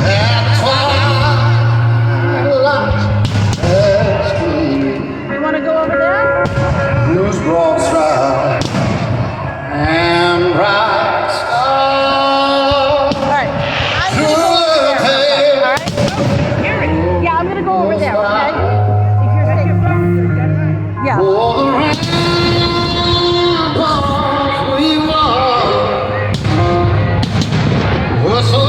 At twilight, You want to go over there? blues broad stride and bright stars. All right. I'm going to go over there. All right? Yeah, I'm going to go over there, okay? If you're safe. Yeah. For the ramparts we walk were so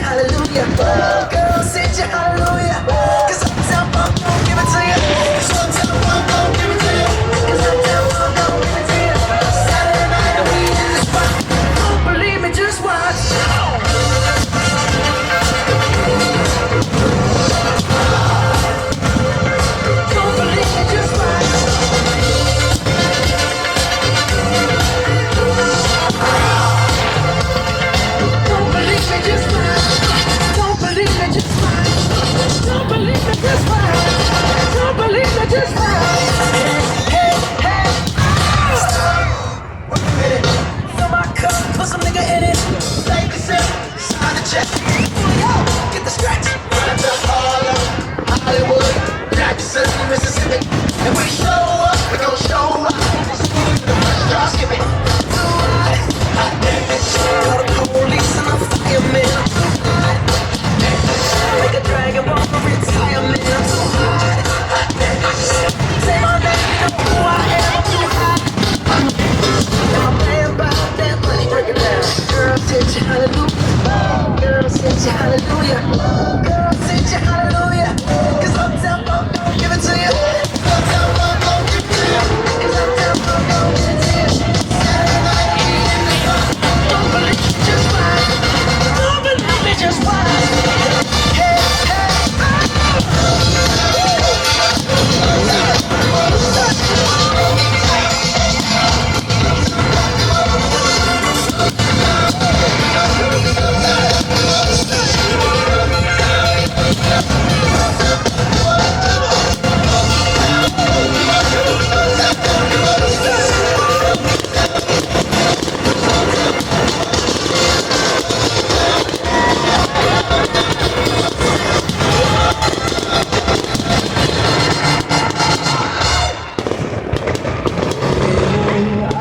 hallelujah. Girl, sit your hallelujah. Cause uptown funk don't give it to you. Cause uptown funk don't give it to you. Cause uptown funk don't give it to you. Saturday night and we in the spot. Don't believe me, just watch. Don't believe me, just watch. Don't believe me, just watch. Don't believe me, just watch. Don't believe me, just watch. Don't believe me, just watch. Hey, hey, wait a minute. Fill my cup, put some nigga in it. Take a sip, sign the check. Yo, get the scratch. Run to Harlem, Hollywood, Jackson, Mississippi. And we show up, we gon' show up. The first drop, skip it. Too hot, hot damn it. Call the police and the fireman. I'm too hot. Like a dragon, want to retirement. I'm too hot. Say my name, you know who I am. I'm too hot. Now I'm playing about that money. Break it down. Girl, sit your hallelujah. Girl, sit your hallelujah. Girl, sit your hallelujah. Cause uptown funk don't give it to you. Uptown funk don't give it to you. Cause uptown funk don't give it to you. Saturday night, in the spot. Don't believe me, just watch. Don't believe me, just watch. Hey, hey,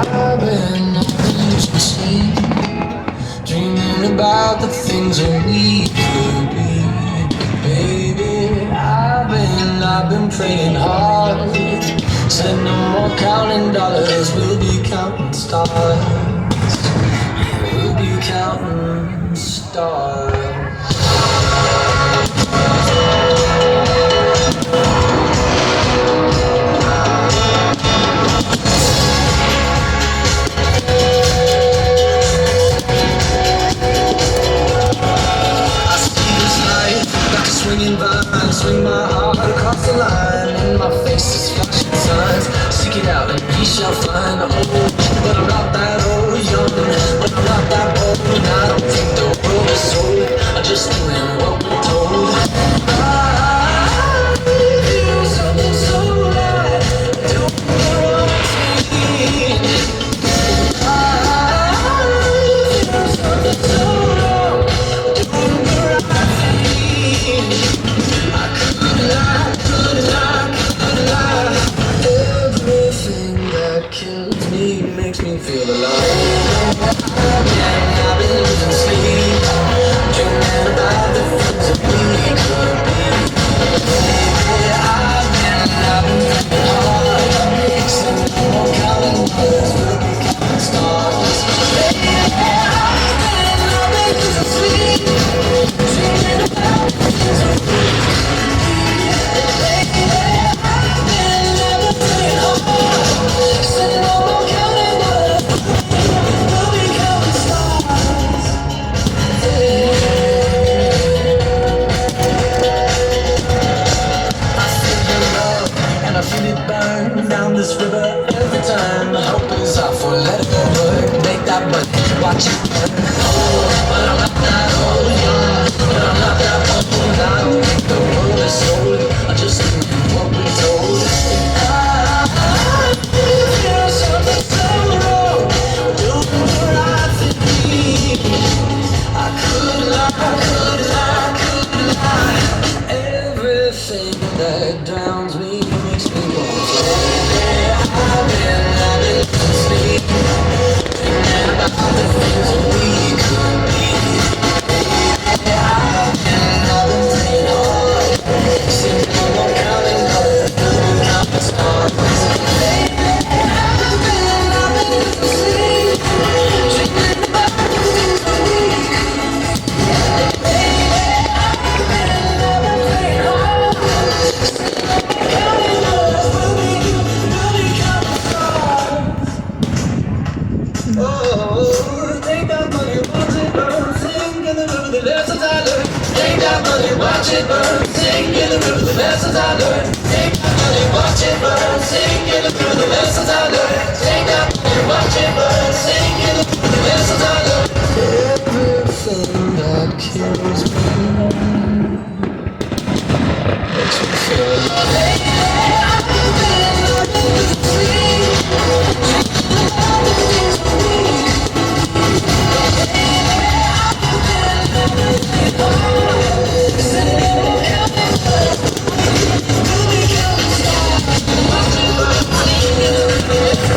I've been sleep, dreaming about the things that we could be. Baby, I've been praying hard Said no more counting dollars, we'll be counting stars. We'll be counting stars. Swinging vine, swing my heart across the line. In my face is flashing signs. Seek it out and ye shall find. Oh, but I'm not that old, young, but I'm not that old. And I don't think the world is sold. I'm just doing what we're told. I feel something so right. Doing the wrong thing. I feel something so wrong. Doing the right thing. I could lie, could lie, could lie. Everything that kills me makes me feel alive. I've been losing sleep, dreaming about the things that we could be. Baby, I've been thinking hard, mixing more counting words, we'll be counting stars. Baby, I've been losing sleep, dreaming about the things that we I feel it burn down this river every time. Hope is out for let it go work. Make that money, watch it burn. Oh, but I'm not that old, young, but I'm not that old. I don't think the world is sold. I just do what we're told. I feel something so wrong. Doing the right thing. I could lie, could lie, could lie. Everything that drowns me makes me want to fly. I've been losing sleep, thinking about the things that we could be. I've been playing hard, sitting on one counting dollars, counting stars. Baby, I've been losing sleep, dreaming about the things that we could be. Baby, I've been playing hard, sitting on one counting dollars, we'll be counting stars. Oh, take that money, watch it burn, sing in the river the lessons I learned. Take that money, watch it burn, sing in the river the lessons I learned. Take that money, watch it burn, sing in the river the lessons I learned. Take that money, watch it burn, sing in the river the lessons I learned. Everything that kills me makes me feel alive. I've been losing sleep, dreaming about the things that we could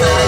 be.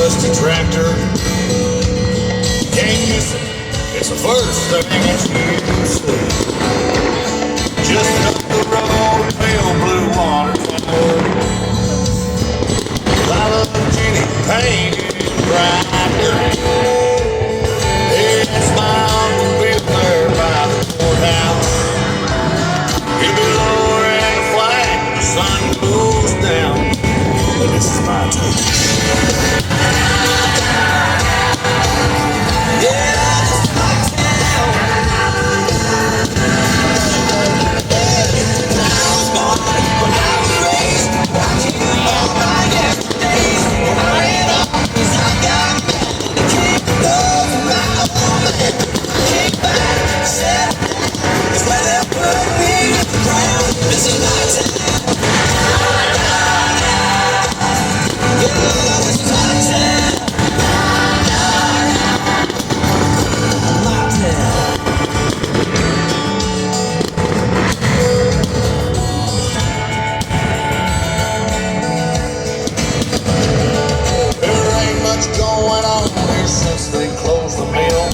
rusty tractor. Can't miss it. It's the first thing that you see. Just up the road, pale blue water tower. I love Jenny painted bright green. It's my uncle Bill there by the courthouse. He'll be lowering the flag when the sun goes down. But this is my turn. Yeah, this is my town. When I was born, when I was raised, watching all my yesterdays. When I ran up, I got mad and came to love my old man. Came back, said it's where they put me in the ground. This is my town. Yeah, this is my town. My town. There ain't much going on here since they closed the mill.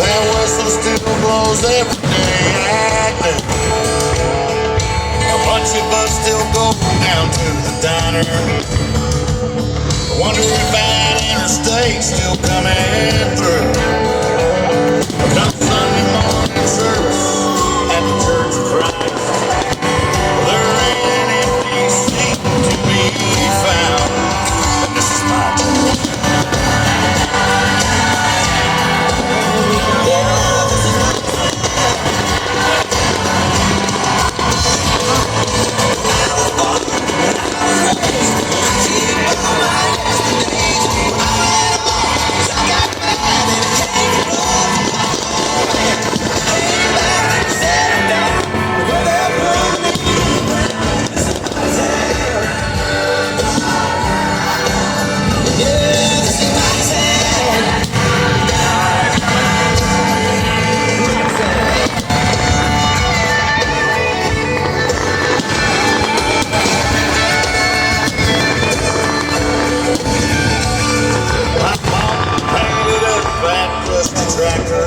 That whistle still blows every day at noon. A bunch of us still go down to the diner. I wonder if that interstate's still coming through. Come Sunday morning service at the Church of Christ. There ain't an empty seat to be found. And this is my turn. My mom painted up that rusty tractor.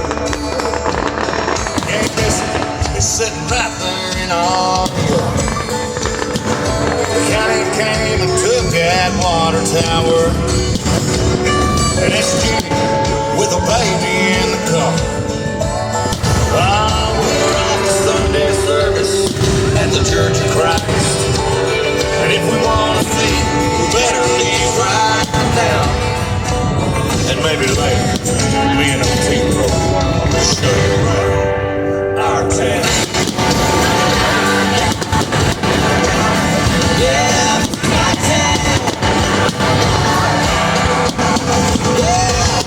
Can't miss it. It's sitting right there in our yard. The county came and took that water tower. And it's Jenny with a baby in the car. Ah, we're off to Sunday service at the Church of Christ. And if we want to see, we better leave right now. And maybe later, me and OT program will show you around our town. Yeah, my town. Yeah,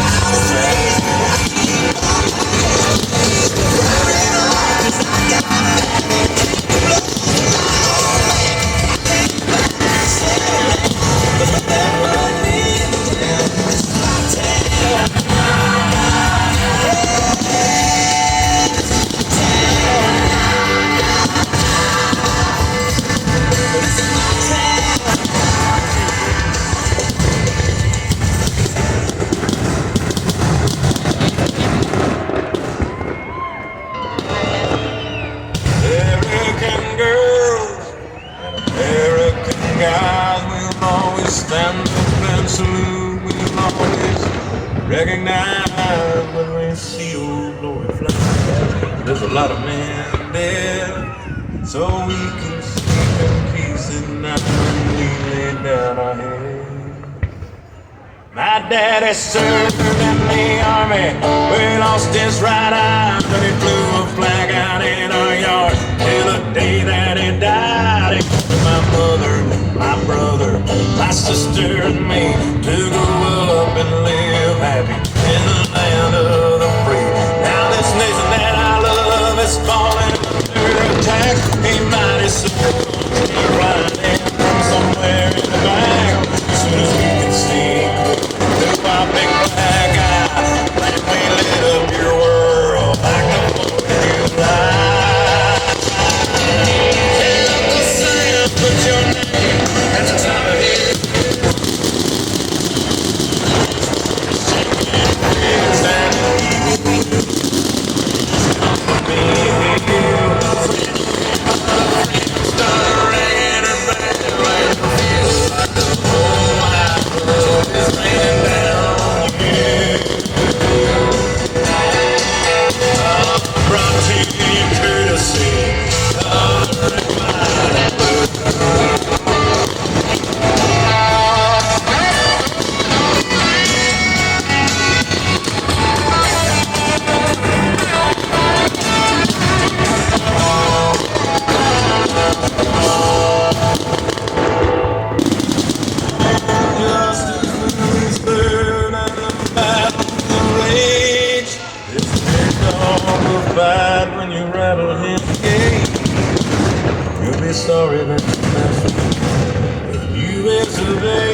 I was raised, I keep on my yesterdays. Running on, I got mad, blows my old man. I came back, said, but never leave the ground. This is my town. This is my town. American girls and American guys will always stand up and salute. We'll always recognize when we see old glory fly. There's a lot of men dead, so we can sleep in peace at night when we lay down our heads. My daddy served in the army. We lost his right eye when he flew a flag out in our yard. Till the day that he died, he took my mother, my brother, my sister, and me to grow up and live happy in the land of the free. Now this nation that I love is falling under attack. He might as well be riding from somewhere in the back. As soon as we can see through our big black eye, like we lit up your world like the 4th of July. Hey, Uncle Sam, put your name at the top of it. remember you as a baby.